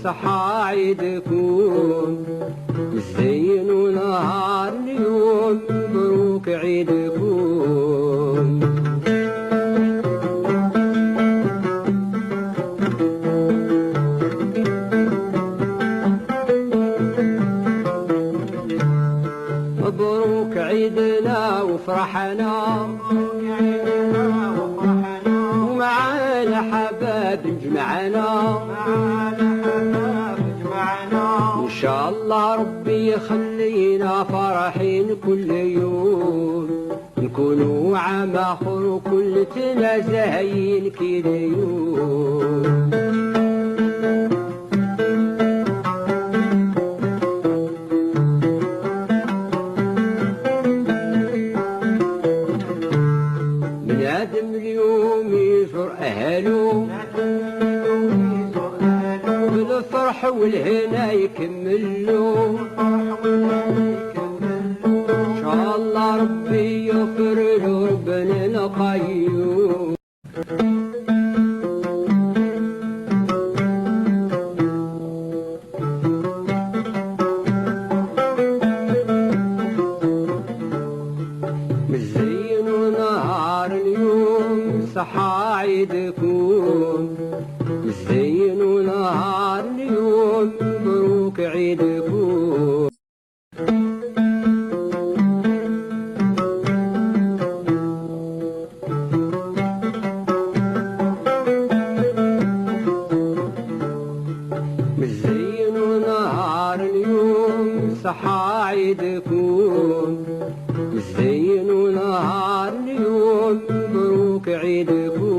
صحى عيدكم زينوا نهار اليوم مبروك عيدكم مبروك عيدنا وفرحنا ومعانا حباب جمعنا إن شاء الله ربي يخلينا فرحين كل يوم نكونوا عام آخر وكلتنا زاهيين كي ديوم بنادم اليوم يزور أهله بالفرح والهنا يكملوا إن شاء الله ربي يغفر له ربنا القيوم مزينوا نهار اليوم صحى عيدكم زينوا نهار اليوم مبروك عيدكم زينوا نهار اليوم صحى عيدكم زينوا نهار اليوم مبروك عيدكم